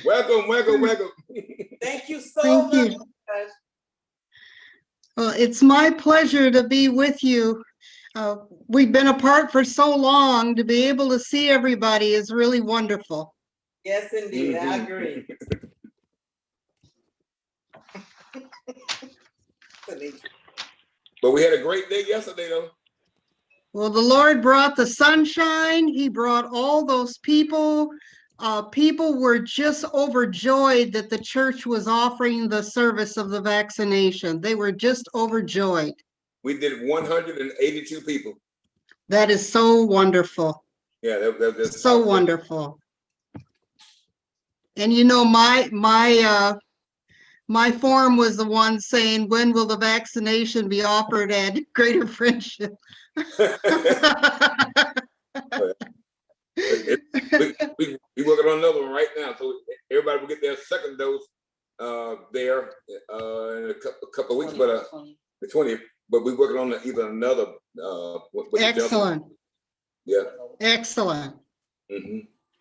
Welcome, welcome, welcome. Thank you so Thank much. you. Well, it's my pleasure to be with you. We've been apart for so long. To be able to see everybody is really wonderful. Yes, indeed. I agree. But we had a great day yesterday, though. Well, the Lord brought the sunshine. He brought all those people. People were just overjoyed that the church was offering the service of the vaccination. They were just overjoyed. We did 182 people. That is so wonderful. Yeah, that's So wonderful. And you know, my form was the one saying, when will the vaccination be offered at Greater Friendship? we working on another one right now, so everybody will get their second dose there in a couple of weeks, but the 20th. But we're working on either another. Excellent. Yeah. Excellent.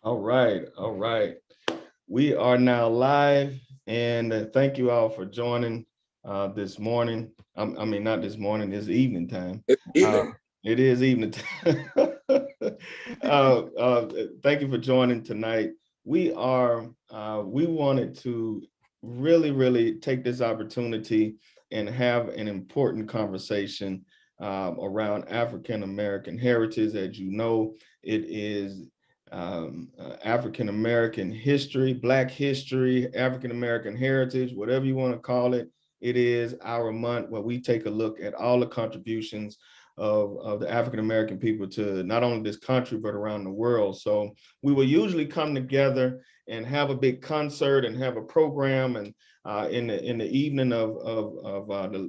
All right, all right. We are now live, and thank you all for joining this morning. I mean, not this morning, this evening time. It's evening. It is evening time. Thank you for joining tonight. We wanted to really take this opportunity and have an important conversation around African American heritage. As you know, it is African American history, Black history, African American heritage, whatever you want to call it. It is our month where we take a look at all the contributions of the African American people to not only this country, but around the world. So we will usually come together and have a big concert and have a program and in the evening of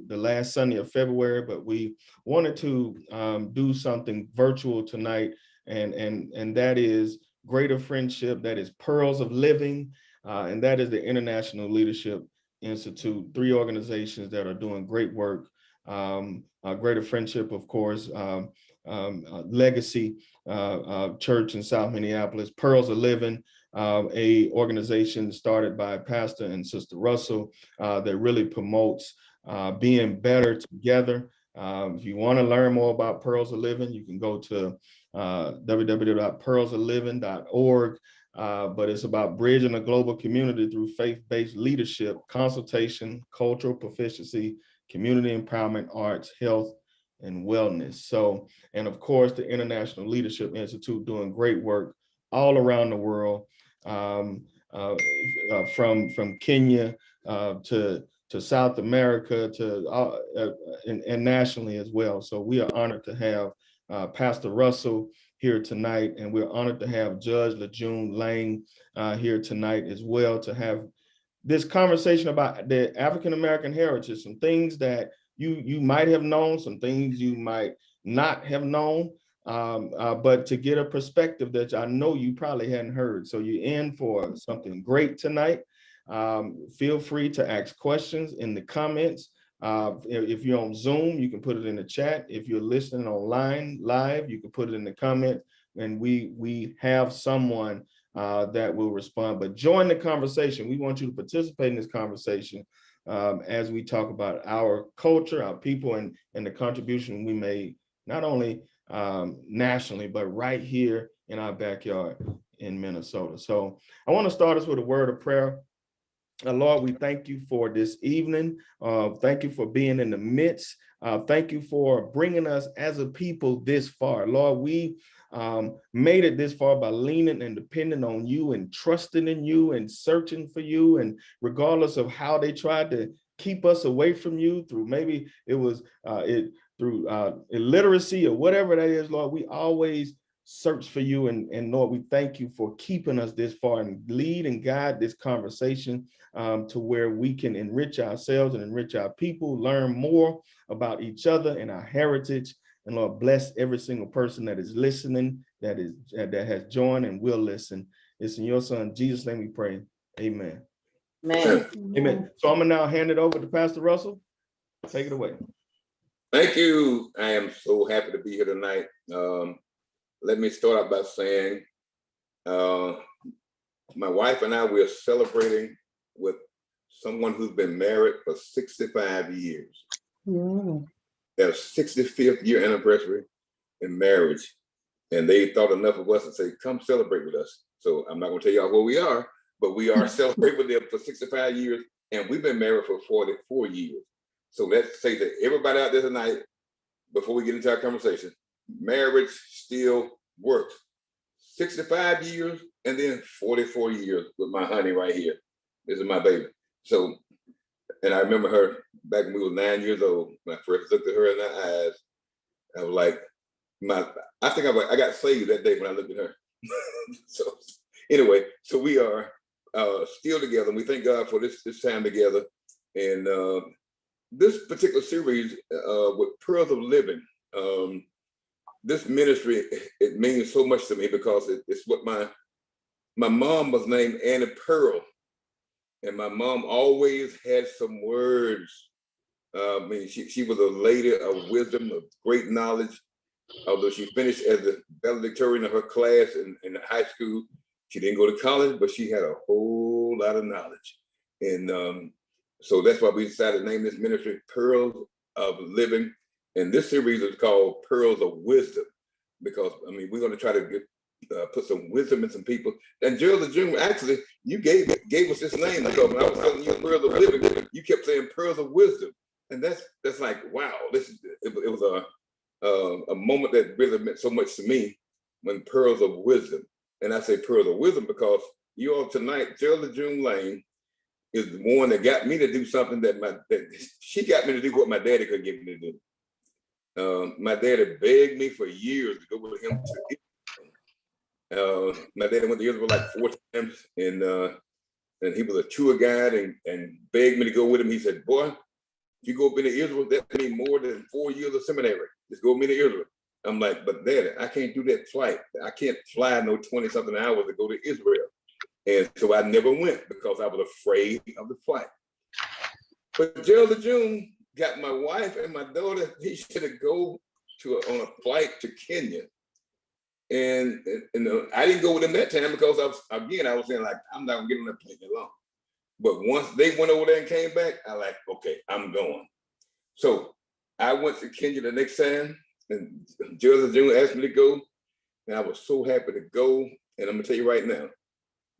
the last Sunday of February, but we wanted to do something virtual tonight, and that is Greater Friendship, that is Pearls of Living, and that is the International Leadership Institute, 3 organizations that are doing great work. Greater Friendship, of course, Legacy Church in South Minneapolis, Pearls of Living, a organization started by Pastor and Sister Russell that really promotes being better together. If you want to learn more about Pearls of Living, you can go to www.pearlsofliving.org. But it's about bridging a global community through faith-based leadership, consultation, cultural proficiency, community empowerment, arts, health, and wellness. So, and of course, the International Leadership Institute doing great work all around the world, from Kenya to South America to and nationally as well. So we are honored to have Pastor Russell here tonight, and we're honored to have Judge Lajune Lange here tonight as well, to have this conversation about the African American heritage, some things that you might have known, some things you might not have known, but to get a perspective that I know you probably hadn't heard. So you're in for something great tonight. Feel free to ask questions in the comments. If you're on Zoom, you can put it in the chat. If you're listening online live, you can put it in the comment, and we have someone that will respond. But join the conversation. We want you to participate in this conversation as we talk about our culture, our people, and the contribution we made, not only nationally, but right here in our backyard in Minnesota. So I want to start us with a word of prayer. Lord, we thank you for this evening. Thank you for being in the midst. Thank you for bringing us as a people this far. Lord, we made it this far by leaning and depending on you and trusting in you and searching for you. And regardless of how they tried to keep us away from you, through maybe it was through illiteracy or whatever that is, Lord, we always search for you. And Lord, we thank you for keeping us this far and lead and guide this conversation to where we can enrich ourselves and enrich our people, learn more about each other and our heritage. And Lord, bless every single person that is listening, that has joined and will listen. It's in your son, Jesus' name we pray. Amen. Amen. Amen. So I'm gonna now hand it over to Pastor Russell. Take it away. Thank you. I am so happy to be here tonight. Let me start out by saying My wife and I, we're celebrating with someone who's been married for 65 years. Mm. Their 65th year anniversary in marriage. And they thought enough of us to say, come celebrate with us. So I'm not gonna tell y'all where we are, but we are celebrating with them for 65 years. And we've been married for 44 years. So let's say that everybody out there tonight, before we get into our conversation, marriage still works. 65 years and then 44 years with my honey right here. This is my baby. So, and I remember her back when we were 9 years old. When I first looked at her in the eyes, I was like, I think I got saved that day when I looked at her. So anyway, so we are still together. We thank God for this time together. And this particular series with Pearls of Living, this ministry, it means so much to me because it's what my mom was named Annie Pearl. And my mom always had some words. I mean, she was a lady of wisdom, of great knowledge. Although she finished as the valedictorian of her class in high school, she didn't go to college, but she had a whole lot of knowledge. And so that's why we decided to name this ministry Pearls of Living. And this series is called Pearls of Wisdom, because I mean, we're going to try to put some wisdom in some people. And Gerald Lajune, actually, you gave us this name because when I was telling you Pearls of Living, you kept saying Pearls of Wisdom. And that's like, wow, it was a moment that really meant so much to me when Pearls of Wisdom. And I say Pearls of Wisdom because you all tonight, Gerald June Lane is the one that got me to do something that she got me to do what my daddy couldn't get me to do. My daddy begged me for years to go with him to Israel. My daddy went to Israel like 4 times, and he was a tour guide and begged me to go with him. He said, boy, if you go up into Israel, that means more than 4 years of seminary. Just go me to Israel. I'm like, but Daddy, I can't do that flight. I can't fly no 20-something hours to go to Israel. And so I never went because I was afraid of the flight. But Gerald June got my wife and my daughter, he should have go on a flight to Kenya. And I didn't go with him that time because I was saying like, I'm not gonna get on that plane alone. But once they went over there and came back, I like, okay, I'm going. So I went to Kenya the next time, and Gerald June asked me to go, and I was so happy to go. And I'm gonna tell you right now,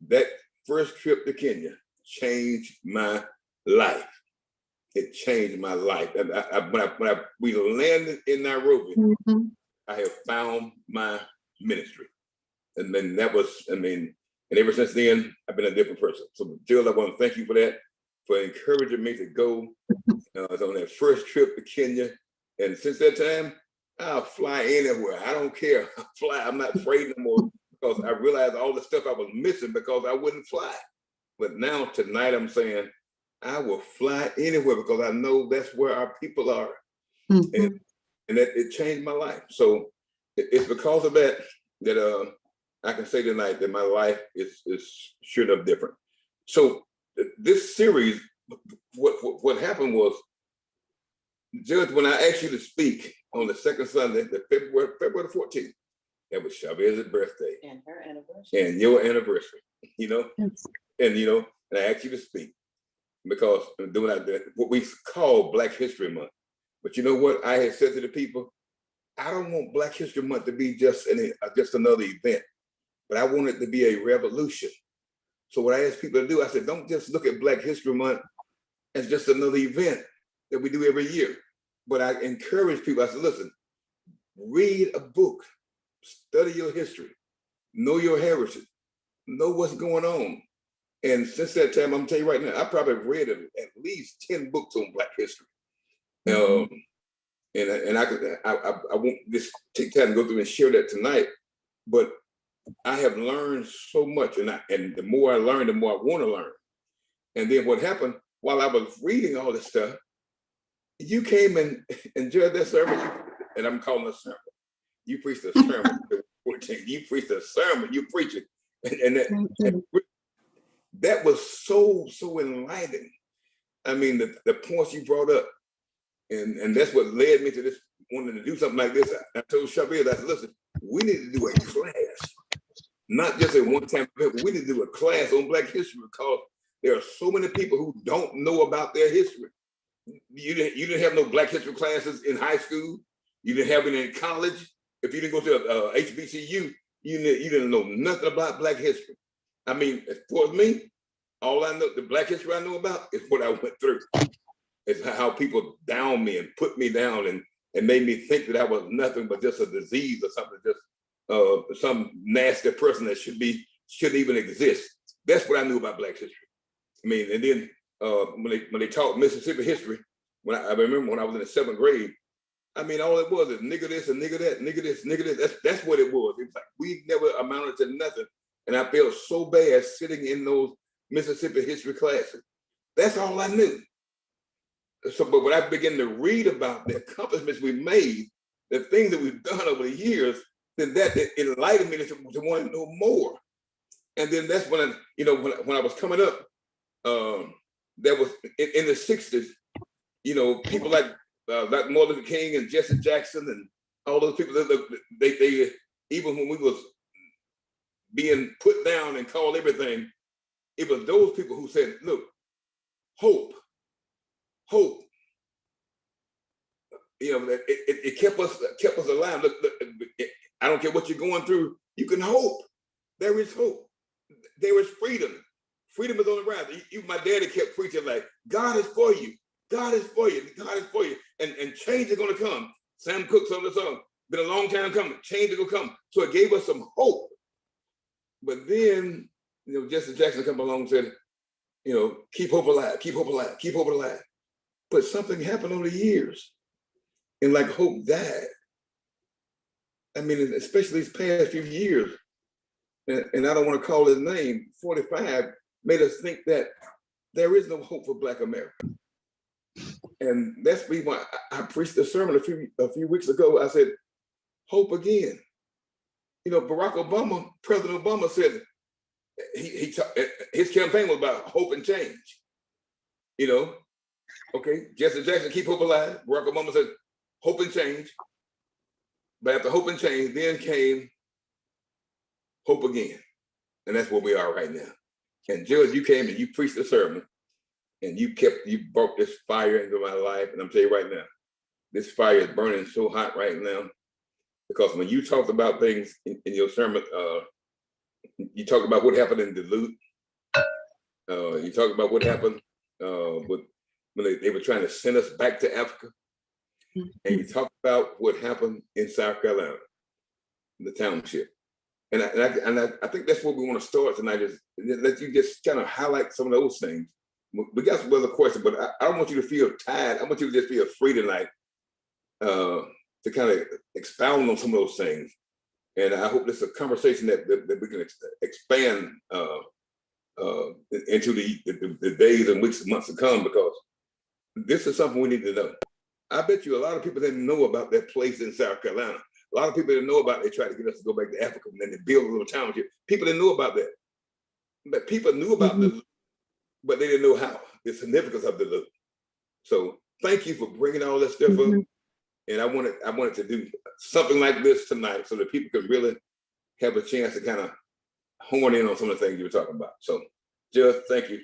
that first trip to Kenya changed my life. It changed my life. And when we landed in Nairobi, I have found my ministry. And then that was, and ever since then, I've been a different person. So Jill, I want to thank you for that, for encouraging me to go on that first trip to Kenya. And since that time, I'll fly anywhere. I don't care. I'll fly. I'm not afraid no more because I realized all the stuff I was missing because I wouldn't fly. But now tonight I'm saying I will fly anywhere because I know that's where our people are. And that it changed my life. So it's because of that I can say tonight that my life is sure enough different. So this series, what happened was, Judge, when I asked you to speak on the second Sunday, the February the 14th, that was Chavez's birthday. And her anniversary. And your anniversary, and I asked you to speak because I'm doing what we call Black History Month. But you know what I had said to the people? I don't want Black History Month to be just another event, but I want it to be a revolution. So what I asked people to do, I said, don't just look at Black History Month as just another event that we do every year. But I encourage people, I said, listen, read a book, study your history, know your heritage, know what's going on. And since that time, I'm gonna tell you right now, I probably read at least 10 books on Black history. And I won't just take time to go through and share that tonight, but I have learned so much, and the more I learn, the more I want to learn. And then what happened while I was reading all this stuff, you came and enjoyed that sermon, and I'm calling it a sermon. You preached a sermon. You preached a sermon. You preached it, and that was so enlightening. I mean, the points you brought up, and that's what led me to this, wanting to do something like this. I told Chavez, I said, listen, we need to do a class not just a one-time event, but we need to do a class on Black history because there are so many people who don't know about their history. You didn't have no Black history classes in high school. You didn't have it in college. If you didn't go to HBCU, you didn't know nothing about Black history. I mean, for me, all I know, the Black history I know about is what I went through. It's how people down me and put me down and made me think that I was nothing but just a disease or something, just some nasty person that shouldn't even exist. That's what I knew about Black history. I mean, and then when they taught Mississippi history, I remember when I was in the 7th grade, I mean, all it was is nigger this and nigger that, nigger this, nigger this. That's what it was. It was like we never amounted to nothing. And I felt so bad sitting in those Mississippi history classes. That's all I knew. So, but when I began to read about the accomplishments we made, the things that we've done over the years, then that it enlightened me to want to know more. And then that's when when I was coming up, there was in the 60s, people like Martin Luther King and Jesse Jackson and all those people, they even when we was being put down and called everything, it was those people who said, look, hope. It kept us alive. Look, I don't care what you're going through, you can hope. There is hope. There is freedom. Freedom is on the rise. Even my daddy kept preaching like, God is for you. God is for you. God is for you. And change is going to come. Sam Cooke sung the song, been a long time coming. Change is going to come. So it gave us some hope. But then, Jesse Jackson come along and said, keep hope alive, keep hope alive, keep hope alive. But something happened over the years. And like hope died. I mean, especially these past few years. And I don't want to call his name, 45, made us think that there is no hope for Black America. And that's why I preached a sermon a few weeks ago. I said, hope again. Barack Obama, President Obama said his campaign was about hope and change. Okay, Jesse Jackson, keep hope alive. Barack Obama said hope and change. But after hope and change, then came hope again. And that's where we are right now. And Judge, you came and you preached a sermon and you brought this fire into my life. And I'm telling you right now, this fire is burning so hot right now. Because when you talked about things in your sermon, you talked about what happened in Duluth. You talked about what happened when they were trying to send us back to Africa. And you talked about what happened in South Carolina, the township. And I think that's where we want to start tonight, is let you just kind of highlight some of those things. We got some other questions, but I don't want you to feel tired. I want you to just feel free tonight to kind of expound on some of those things. And I hope this is a conversation that we can expand into the days and weeks and months to come, because this is something we need to know. I bet you a lot of people didn't know about that place in South Carolina. A lot of people didn't know about it. They tried to get us to go back to Africa and then they built a little township. People didn't know about that. But people knew about Duluth, but they didn't know how, the significance of Duluth. So thank you for bringing all that stuff up. And I wanted to do something like this tonight so that people could really have a chance to kind of hone in on some of the things you were talking about. So Judge, thank you.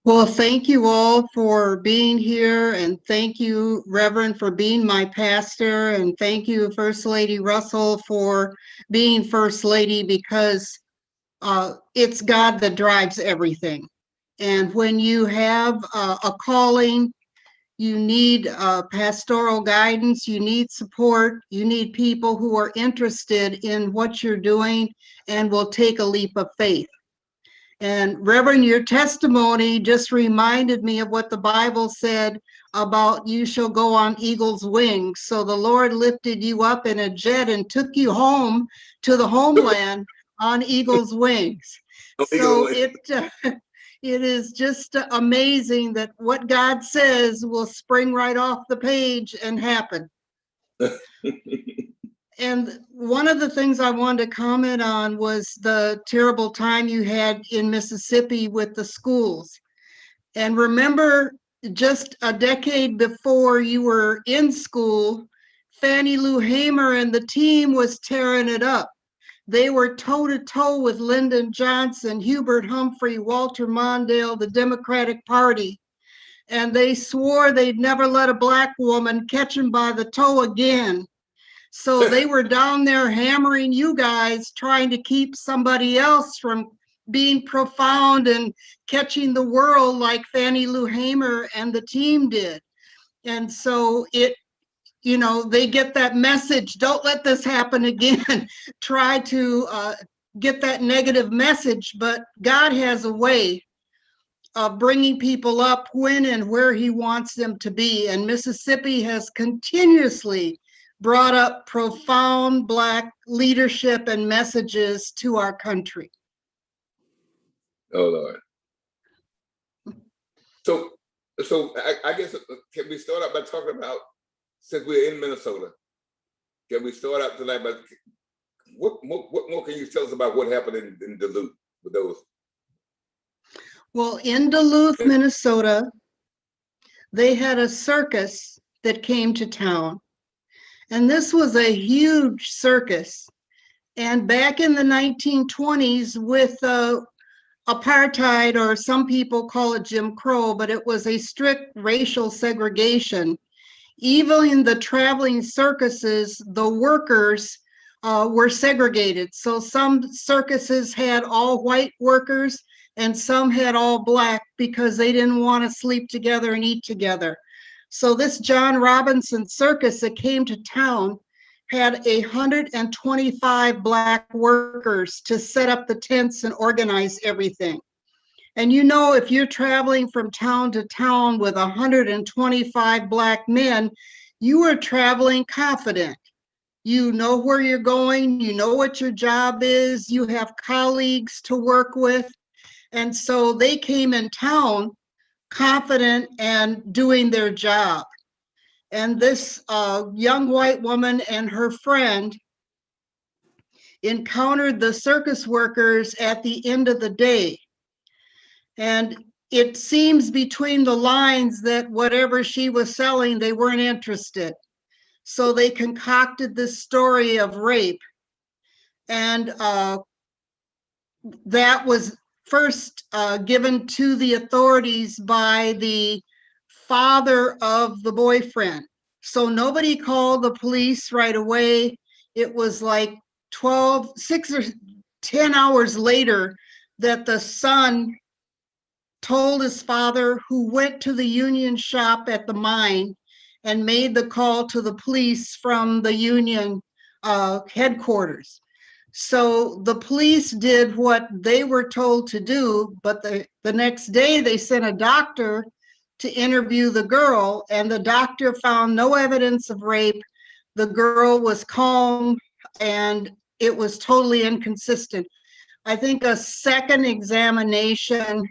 Well, thank you all for being here, and thank you, Reverend, for being my pastor, and thank you, First Lady Russell, for being First Lady, because it's God that drives everything. And when you have a calling, you need pastoral guidance, you need support, you need people who are interested in what you're doing and will take a leap of faith. And Reverend, your testimony just reminded me of what the Bible said about you shall go on eagle's wings. So the Lord lifted you up in a jet and took you home to the homeland on eagle's wings. So it is just amazing that what God says will spring right off the page and happen. And one of the things I wanted to comment on was the terrible time you had in Mississippi with the schools. And remember, just a decade before you were in school, Fannie Lou Hamer and the team was tearing it up. They were toe to toe with Lyndon Johnson, Hubert Humphrey, Walter Mondale, the Democratic Party. And they swore they'd never let a Black woman catch them by the toe again. So they were down there hammering you guys, trying to keep somebody else from being profound and catching the world like Fannie Lou Hamer and the team did. And so they get that message, don't let this happen again. Try to get that negative message, but God has a way of bringing people up when and where he wants them to be. And Mississippi has continuously brought up profound Black leadership and messages to our country. Oh, Lord. So I guess, can we start out by talking about, since we're in Minnesota, can we start out tonight by, what more can you tell us about what happened in Duluth with those? Well, in Duluth, Minnesota, they had a circus that came to town. And this was a huge circus. And back in the 1920s with apartheid, or some people call it Jim Crow, but it was a strict racial segregation. Even in the traveling circuses, the workers were segregated. So some circuses had all white workers and some had all Black because they didn't want to sleep together and eat together. So this John Robinson circus that came to town had 125 Black workers to set up the tents and organize everything. And if you're traveling from town to town with 125 Black men, you are traveling confident. You know where you're going, you know what your job is, you have colleagues to work with. And so they came in town confident and doing their job. And this young white woman and her friend encountered the circus workers at the end of the day. And it seems between the lines that whatever she was selling, they weren't interested. So they concocted this story of rape. And that was first given to the authorities by the father of the boyfriend. So nobody called the police right away. It was like 6 or 10 hours later that the son told his father, who went to the union shop at the mine and made the call to the police from the union headquarters. So the police did what they were told to do, but the next day they sent a doctor to interview the girl, and the doctor found no evidence of rape. The girl was calm, and it was totally inconsistent. I think a second examination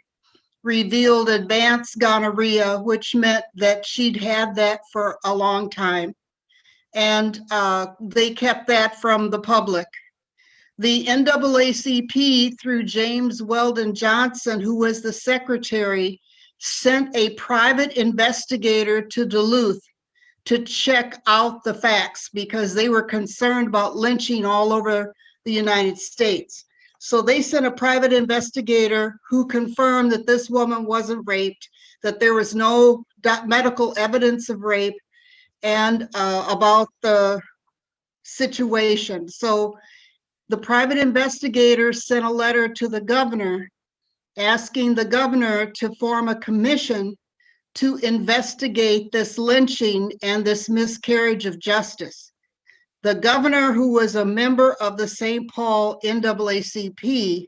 revealed advanced gonorrhea, which meant that she'd had that for a long time. And they kept that from the public. The NAACP, through James Weldon Johnson, who was the secretary, sent a private investigator to Duluth to check out the facts because they were concerned about lynching all over the United States. So they sent a private investigator who confirmed that this woman wasn't raped, that there was no medical evidence of rape, and about the situation. So the private investigator sent a letter to the governor asking the governor to form a commission to investigate this lynching and this miscarriage of justice. The governor, who was a member of the St. Paul NAACP,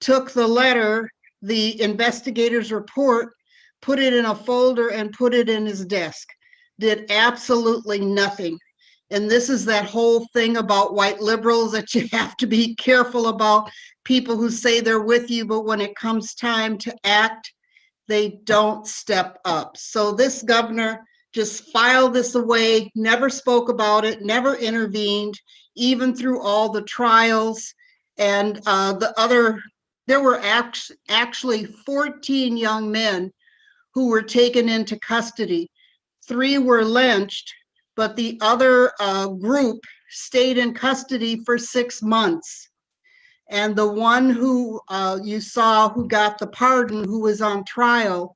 took the letter, the investigator's report, put it in a folder and put it in his desk, did absolutely nothing. And this is that whole thing about white liberals that you have to be careful about, people who say they're with you, but when it comes time to act, they don't step up. So this governor just filed this away, never spoke about it, never intervened, even through all the trials. And there were actually 14 young men who were taken into custody. 3 were lynched, but the other group stayed in custody for 6 months. And the one who you saw who got the pardon, who was on trial,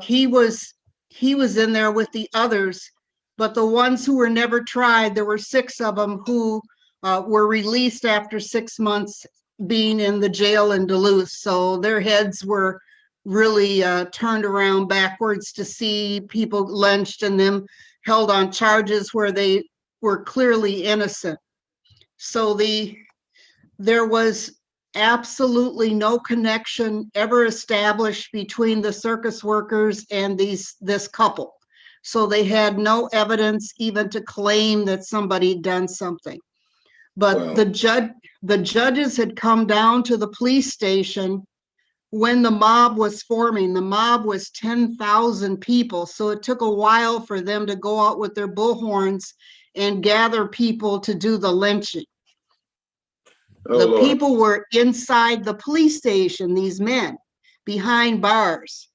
he was in there with the others. But the ones who were never tried, there were 6 of them who were released after 6 months being in the jail in Duluth. So their heads were really turned around backwards to see people lynched and them held on charges where they were clearly innocent. So there was absolutely no connection ever established between the circus workers and this couple. So they had no evidence even to claim that somebody had done something. But Wow. the judges had come down to the police station when the mob was forming. The mob was 10,000 people. So it took a while for them to go out with their bullhorns and gather people to do the lynching. Oh, The Lord. people were inside the police station, these men, behind bars.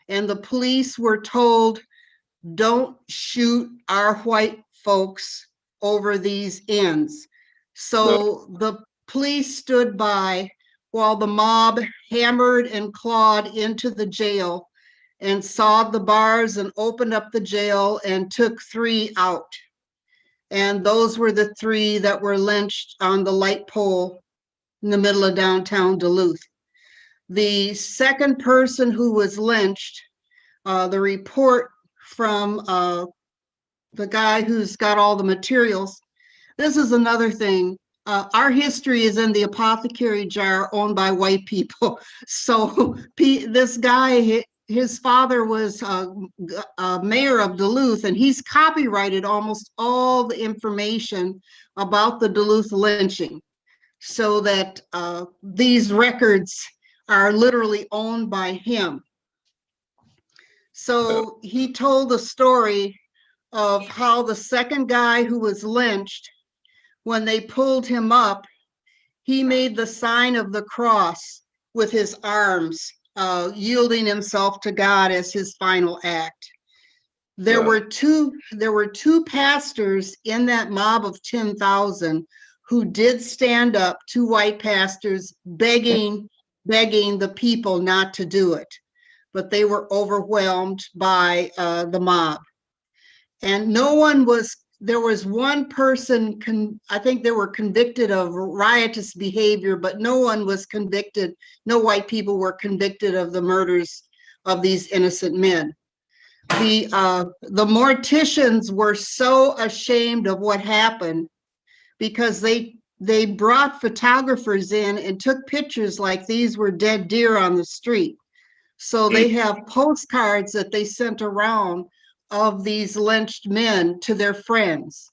And the police were told, don't shoot our white folks over these ends. So the police stood by while the mob hammered and clawed into the jail and sawed the bars and opened up the jail and took 3 out. And those were the 3 that were lynched on the light pole in the middle of downtown Duluth. The second person who was lynched, the report from the guy who's got all the materials. This is another thing. Our history is in the apothecary jar owned by white people. So this guy, his father was mayor of Duluth, and he's copyrighted almost all the information about the Duluth lynching, so that these records are literally owned by him. So he told the story of how the second guy who was lynched, when they pulled him up, he made the sign of the cross with his arms, yielding himself to God as his final act. There were two pastors in that mob of 10,000 who did stand up, 2 white pastors begging the people not to do it, but they were overwhelmed by the mob. And no one was, there was one person, I think they were convicted of riotous behavior, but no one was convicted, no white people were convicted of the murders of these innocent men. The morticians were so ashamed of what happened because they brought photographers in and took pictures like these were dead deer on the street. So they have postcards that they sent around of these lynched men to their friends.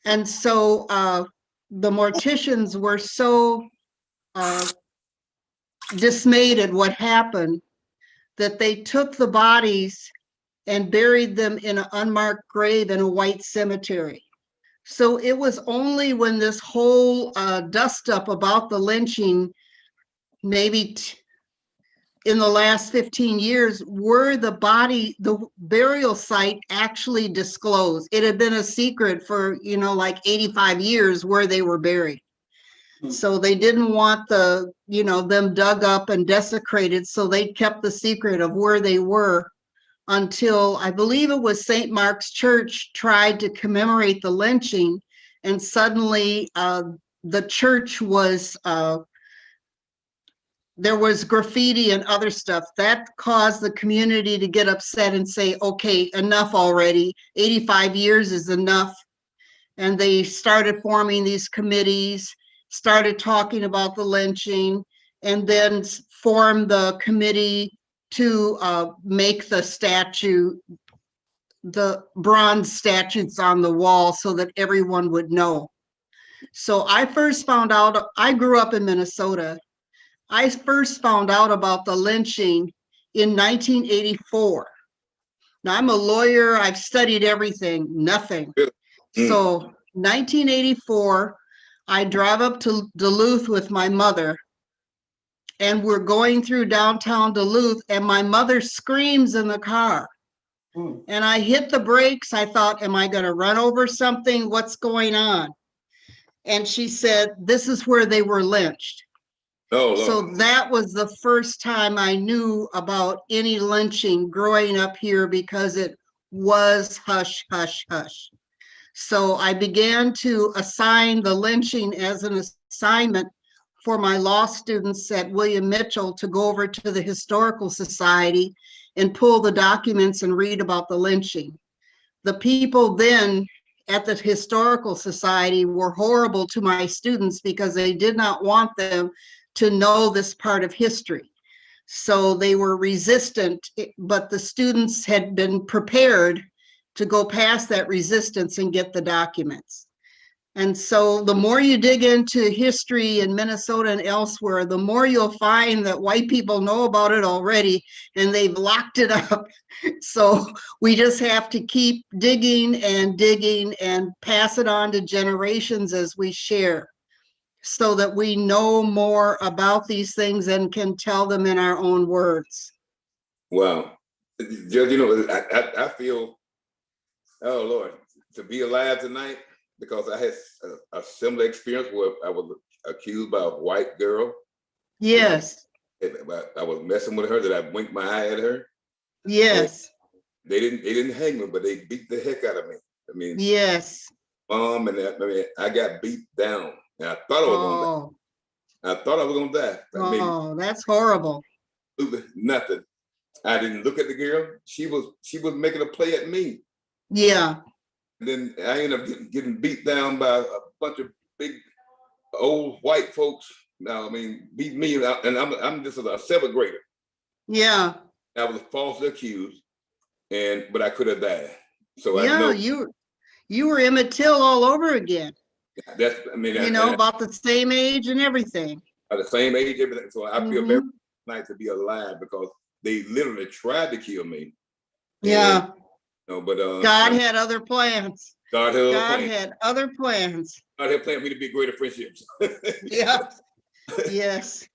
And so the morticians were so dismayed at what happened that they took the bodies and buried them in an unmarked grave in a white cemetery. So it was only when this whole dust up about the lynching, maybe in the last 15 years, were the burial site actually disclosed. It had been a secret for, like 85 years where they were buried. So they didn't want them dug up and desecrated. So they kept the secret of where they were until, I believe it was St. Mark's Church tried to commemorate the lynching, and suddenly the church was, there was graffiti and other stuff that caused the community to get upset and say, okay, enough already, 85 years is enough. And they started forming these committees, started talking about the lynching, and then formed the committee to make the statue, the bronze statues on the wall so that everyone would know. So I first found out, I grew up in Minnesota. I first found out about the lynching in 1984. Now I'm a lawyer, I've studied everything, nothing. So 1984, I drive up to Duluth with my mother, and we're going through downtown Duluth, and my mother screams in the car. And I hit the brakes. I thought, am I going to run over something? What's going on? And she said, this is where they were lynched. Oh, So Lord. that was the first time I knew about any lynching growing up here, because it was hush, hush, hush. So I began to assign the lynching as an assignment for my law students at William Mitchell to go over to the Historical Society and pull the documents and read about the lynching. The people then at the Historical Society were horrible to my students because they did not want them to know this part of history. So they were resistant, but the students had been prepared to go past that resistance and get the documents. And so the more you dig into history in Minnesota and elsewhere, the more you'll find that white people know about it already and they've locked it up. So we just have to keep digging and pass it on to generations as we share, so that we know more about these things and can tell them in our own words. Wow. Judge, you know, I feel, oh Lord, to be alive tonight, because I had a similar experience where I was accused by a white girl. Yes. I was messing with her, that I winked my eye at her. Yes. They didn't hang me, but they beat the heck out of me. I mean, yes. and I got beat down, and I thought I was gonna die. I thought I was gonna die. Oh, that's horrible. Nothing. I didn't look at the girl. She was making a play at me. Yeah. And then I ended up getting beat down by a bunch of big old white folks. Now, I mean, beat me, and I'm just a seventh grader. Yeah. I was falsely accused, but I could have died. So yeah, I know you were Emmett Till all over again. that's, I mean, about the same age and everything. At the same age, everything. So I feel very nice to be alive, because they literally tried to kill me. Yeah. But God had other plans. God had other plans. God had planned me to be greater friendships. Yeah. Yes.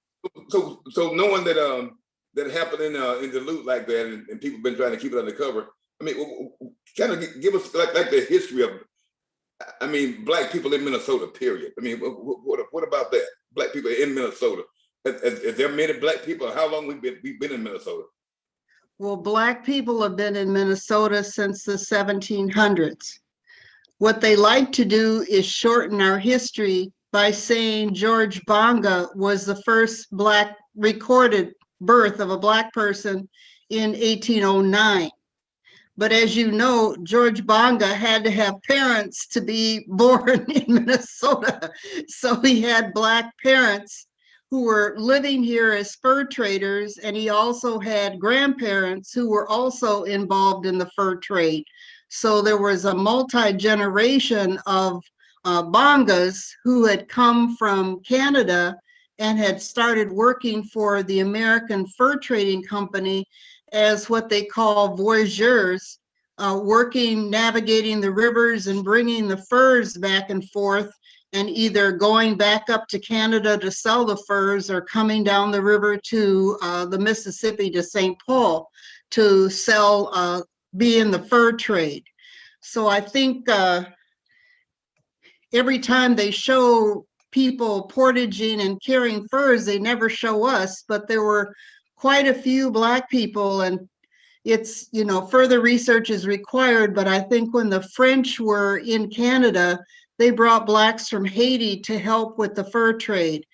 So knowing that that happened in Duluth like that, and people been trying to keep it undercover. I mean, kind of give us like the history of, I mean, Black people in Minnesota, period. I mean, what about that? Black people in Minnesota. Is there many Black people? How long we've been in Minnesota? Well, Black people have been in Minnesota since the 1700s. What they like to do is shorten our history by saying George Bonga was the first Black recorded birth of a Black person in 1809. But as you know, George Bonga had to have parents to be born in Minnesota. So he had Black parents who were living here as fur traders, and he also had grandparents who were also involved in the fur trade. So there was a multi-generation of Bongas who had come from Canada and had started working for the American Fur Trading Company as what they call voyageurs, navigating the rivers and bringing the furs back and forth, and either going back up to Canada to sell the furs or coming down the river to the Mississippi to St. Paul to sell, be in the fur trade. So I think every time they show people portaging and carrying furs, they never show us, but there were quite a few Black people, and it's, further research is required, but I think when the French were in Canada, they brought Blacks from Haiti to help with the fur trade.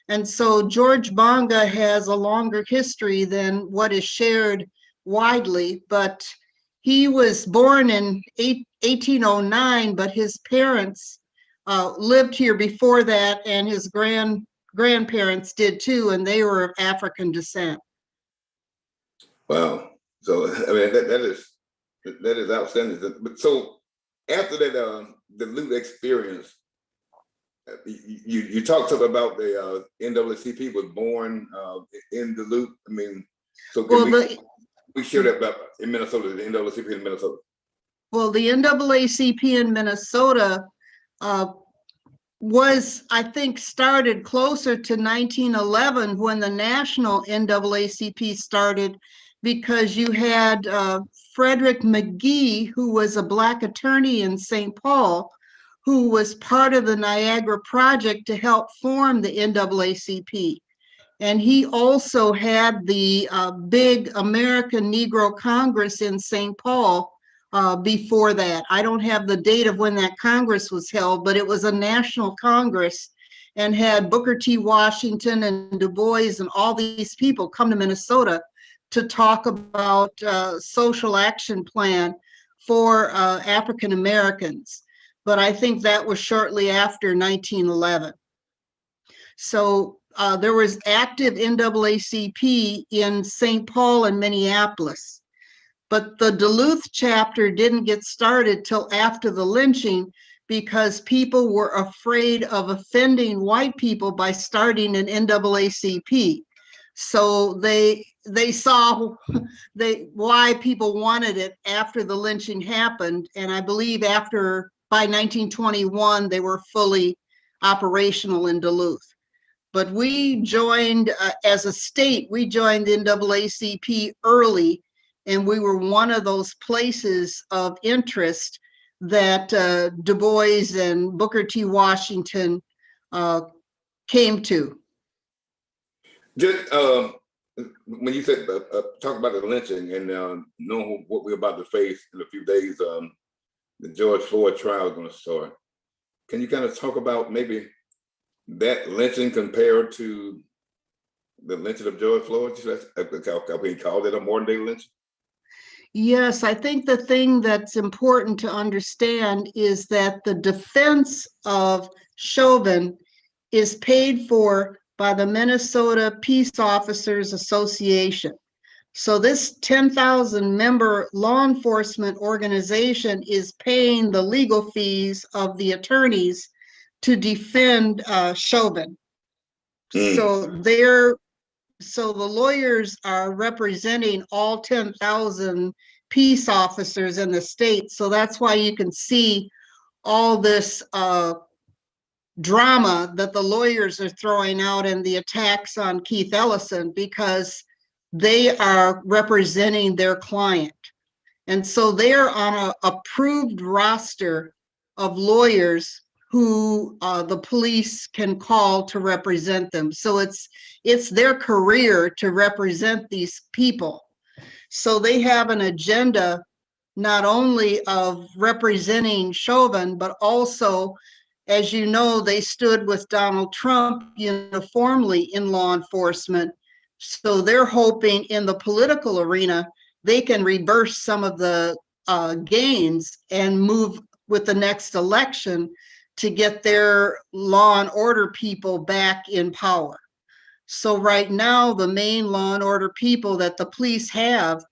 And so George Bonga has a longer history than what is shared widely, but he was born in 1809, but his parents lived here before that, and his grandparents did too, and they were of African descent. Wow. So I mean, that is outstanding. But so after that Duluth experience, you talked about the NAACP was born in Duluth. I mean, so we share that about in Minnesota, the NAACP in Minnesota. Well, the NAACP in Minnesota was, I think, started closer to 1911 when the national NAACP started, because you had Frederick McGee, who was a Black attorney in St. Paul, who was part of the Niagara Project to help form the NAACP. And he also had the big American Negro Congress in St. Paul before that. I don't have the date of when that Congress was held, but it was a national Congress and had Booker T. Washington and Du Bois and all these people come to Minnesota to talk about social action plan for African Americans. But I think that was shortly after 1911. So there was active NAACP in St. Paul and Minneapolis. But the Duluth chapter didn't get started till after the lynching because people were afraid of offending white people by starting an NAACP. So they saw why people wanted it after the lynching happened. And I believe by 1921, they were fully operational in Duluth. But we joined, as a state, we joined the NAACP early, and we were one of those places of interest that Du Bois and Booker T. Washington came to. Just when you said talk about the lynching and knowing what we're about to face in a few days, the George Floyd trial is going to start. Can you kind of talk about maybe that lynching compared to the lynching of George Floyd? We call it a modern day lynching. Yes, I think the thing that's important to understand is that the defense of Chauvin is paid for by the Minnesota Peace Officers Association. So this 10,000 member law enforcement organization is paying the legal fees of the attorneys to defend Chauvin. So the lawyers are representing all 10,000 peace officers in the state. So that's why you can see all this drama that the lawyers are throwing out and the attacks on Keith Ellison, because they are representing their client. And so they're on an approved roster of lawyers who the police can call to represent them. So it's their career to represent these people. So they have an agenda not only of representing Chauvin, but also, as you know, they stood with Donald Trump uniformly in law enforcement. So they're hoping in the political arena, they can reverse some of the gains and move with the next election to get their law and order people back in power. So right now, the main law and order people that the police have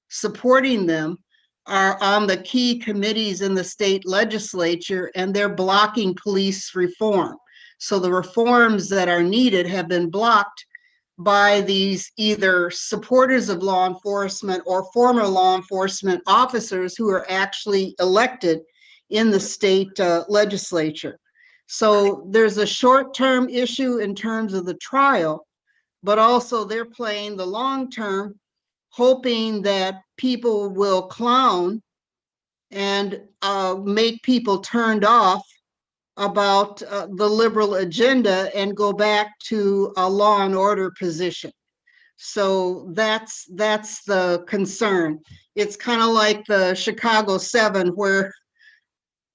supporting them are on the key committees in the state legislature, and they're blocking police reform. So the reforms that are needed have been blocked by these either supporters of law enforcement or former law enforcement officers who are actually elected in the state legislature. So there's a short-term issue in terms of the trial, but also they're playing the long-term, hoping that people will clown and make people turned off about the liberal agenda and go back to a law and order position. So that's the concern. It's kind of like the Chicago 7, where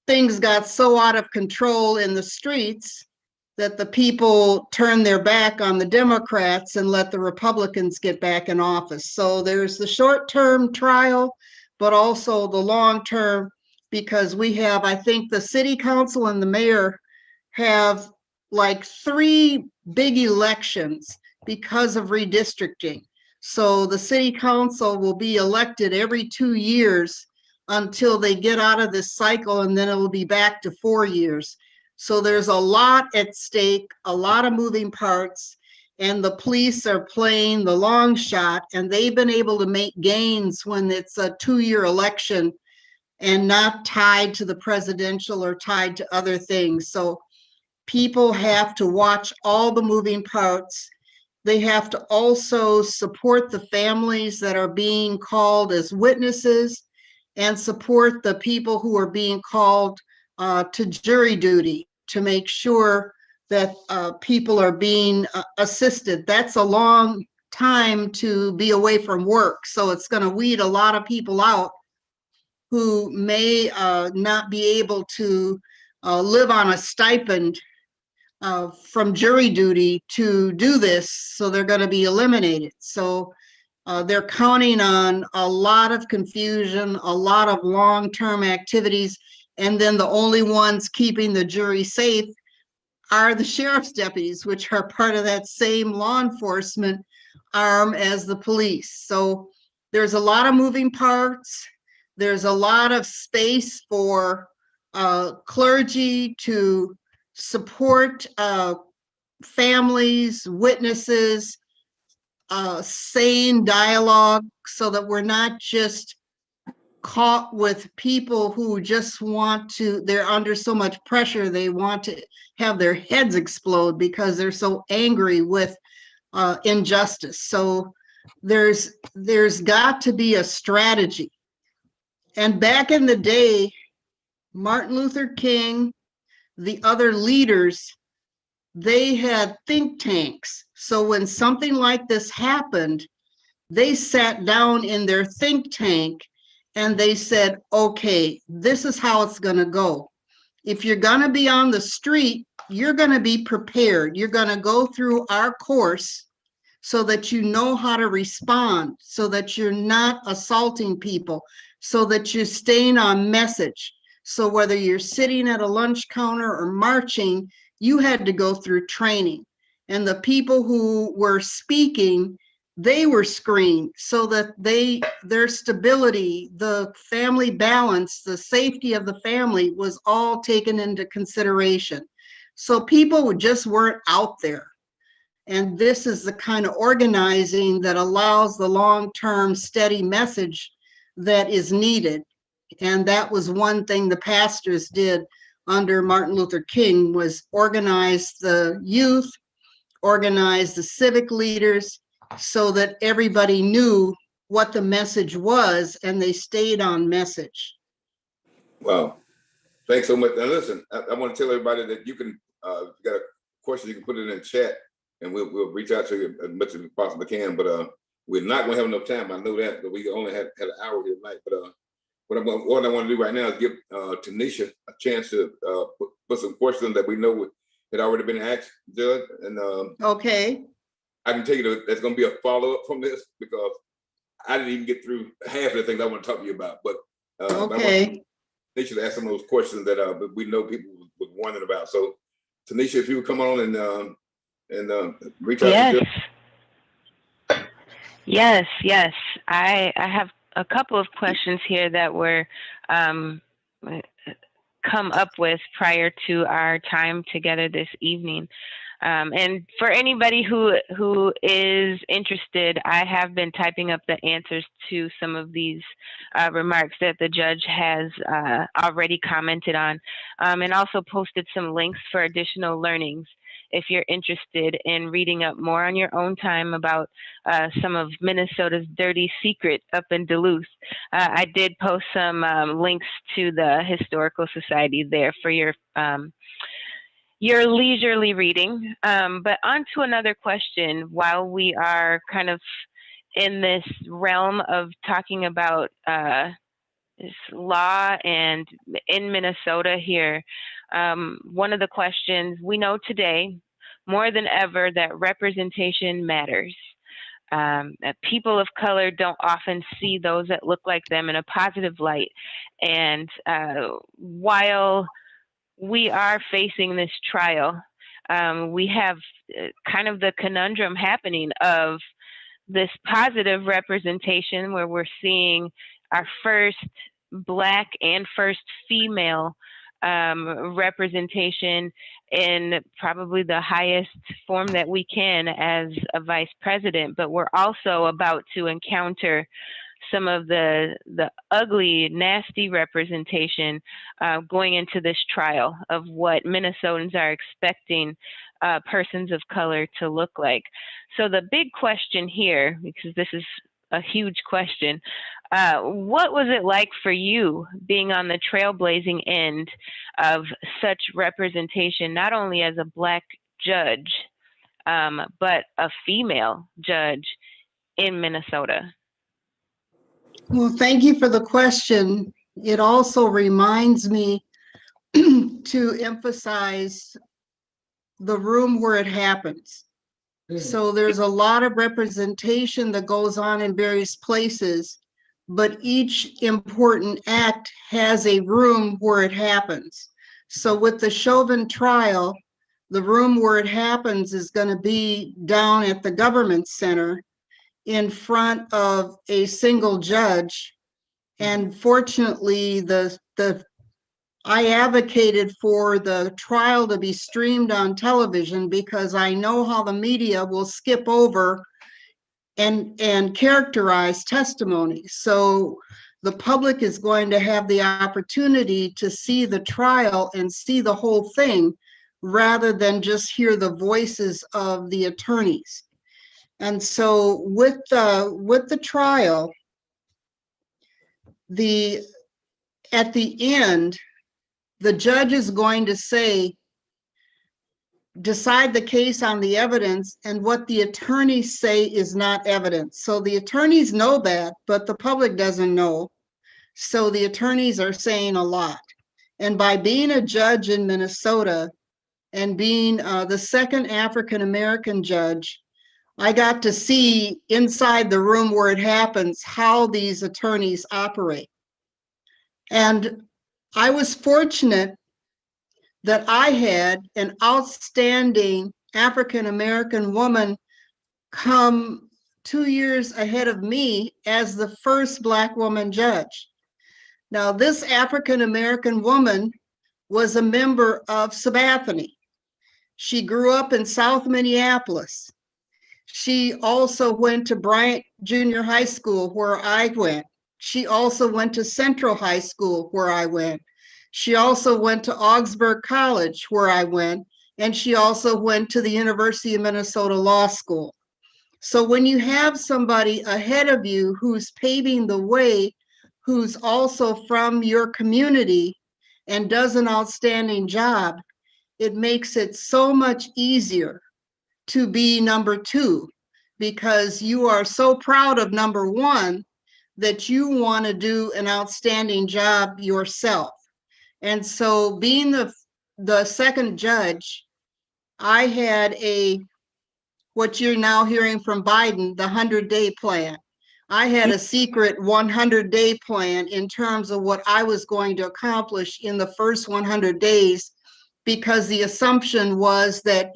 things got so out of control in the streets that the people turned their back on the Democrats and let the Republicans get back in office. So there's the short-term trial, but also the long-term, because we have, I think the city council and the mayor have like 3 big elections because of redistricting. So the city council will be elected every 2 years until they get out of this cycle, and then it will be back to 4 years. So there's a lot at stake, a lot of moving parts, and the police are playing the long shot, and they've been able to make gains when it's a 2-year election and not tied to the presidential or tied to other things. So people have to watch all the moving parts They have to also support the families that are being called as witnesses and support the people who are being called to jury duty to make sure that people are being assisted. That's a long time to be away from work, so it's going to weed a lot of people out who may not be able to live on a stipend from jury duty to do this, so they're going to be eliminated. So they're counting on a lot of confusion, a lot of long-term activities, and then the only ones keeping the jury safe are the sheriff's deputies, which are part of that same law enforcement arm as the police. So there's a lot of moving parts. There's a lot of space for clergy to support families, witnesses, sane dialogue, so that we're not just caught with people who just want to, they're under so much pressure, they want to have their heads explode because they're so angry with injustice. So there's got to be a strategy. And back in the day, Martin Luther King, the other leaders, they had think tanks. So when something like this happened, they sat down in their think tank and they said, okay, this is how it's going to go. If you're going to be on the street, you're going to be prepared. You're going to go through our course so that you know how to respond, so that you're not assaulting people, so that you're staying on message. So whether you're sitting at a lunch counter or marching, you had to go through training. And the people who were speaking, they were screened so that their stability, the family balance, the safety of the family was all taken into consideration. So people just weren't out there. And this is the kind of organizing that allows the long-term steady message that is needed. And that was one thing the pastors did under Martin Luther King, was organize the youth, organize the civic leaders, so that everybody knew what the message was and they stayed on message. Wow. Thanks so much. Now listen, I want to tell everybody that you can, if you got a question, you can put it in the chat and we'll reach out to you as much as we possibly can. But we're not going to have enough time. I know that, but we only had an hour here tonight. But what I want to do right now is give Tanisha a chance to put some questions that we know had already been asked, Judge. And okay. I can tell you that there's going to be a follow-up from this, because I didn't even get through half of the things I want to talk to you about. But okay. Tanisha to ask some of those questions that we know people was wondering about. So, Tanisha, if you would come on and reach out to Jill. Yes. I have a couple of questions here that were come up with prior to our time together this evening. And for anybody who is interested, I have been typing up the answers to some of these remarks that the judge has already commented on, and also posted some links for additional learnings if you're interested in reading up more on your own time about some of Minnesota's dirty secret up in Duluth. I did post some links to the Historical Society there for your leisurely reading. But on to another question, while we are kind of in this realm of talking about this law and in Minnesota here, one of the questions, we know today more than ever that representation matters. That people of color don't often see those that look like them in a positive light. And while we are facing this trial, we have kind of the conundrum happening of this positive representation where we're seeing our first Black and first female representation in probably the highest form that we can as a vice president, but we're also about to encounter some of the ugly, nasty representation going into this trial of what Minnesotans are expecting persons of color to look like. So the big question here, because this is a huge question, what was it like for you being on the trailblazing end of such representation, not only as a Black judge, but a female judge in Minnesota? Well, thank you for the question. It also reminds me to emphasize the room where it happens. So there's a lot of representation that goes on in various places, but each important act has a room where it happens. So with the Chauvin trial, the room where it happens is going to be down at the government center in front of a single judge. And fortunately, I advocated for the trial to be streamed on television because I know how the media will skip over and characterize testimony. So the public is going to have the opportunity to see the trial and see the whole thing rather than just hear the voices of the attorneys. And so with the trial, at the end, the judge is going to say, decide the case on the evidence, and what the attorneys say is not evidence. So the attorneys know that, but the public doesn't know. So the attorneys are saying a lot. And by being a judge in Minnesota and being the second African-American judge, I got to see inside the room where it happens how these attorneys operate. And I was fortunate that I had an outstanding African-American woman come 2 years ahead of me as the first Black woman judge. Now, this African-American woman was a member of Sabathani. She grew up in South Minneapolis. She also went to Bryant Junior High School, where I went. She also went to Central High School, where I went. She also went to Augsburg College, where I went, and she also went to the University of Minnesota Law School. So when you have somebody ahead of you who's paving the way, who's also from your community and does an outstanding job, it makes it so much easier to be number two, because you are so proud of number one that you want to do an outstanding job yourself. And so being the second judge, I had what you're now hearing from Biden, the 100-day plan. I had a secret 100-day plan in terms of what I was going to accomplish in the first 100 days, because the assumption was that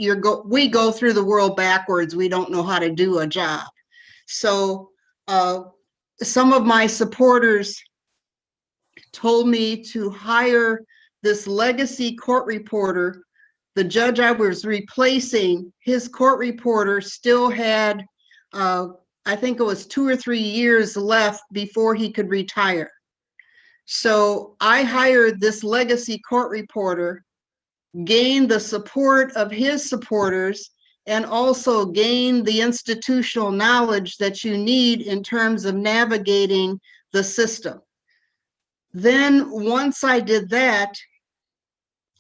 we go through the world backwards. We don't know how to do a job. So some of my supporters told me to hire this legacy court reporter. The judge I was replacing, his court reporter still had, I think it was 2 or 3 years left before he could retire. So I hired this legacy court reporter, gained the support of his supporters, and also gained the institutional knowledge that you need in terms of navigating the system. Then once I did that,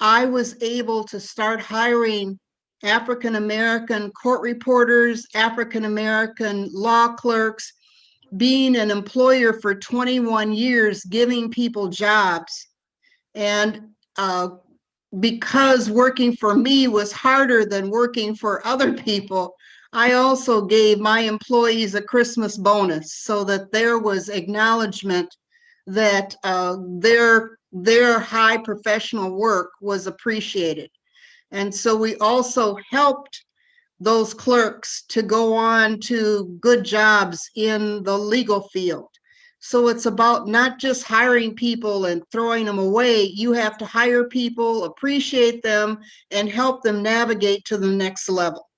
I was able to start hiring African-American court reporters, African-American law clerks, being an employer for 21 years, giving people jobs. And because working for me was harder than working for other people, I also gave my employees a Christmas bonus so that there was acknowledgement that their high professional work was appreciated. And so we also helped those clerks to go on to good jobs in the legal field. So it's about not just hiring people and throwing them away. You have to hire people, appreciate them, and help them navigate to the next level.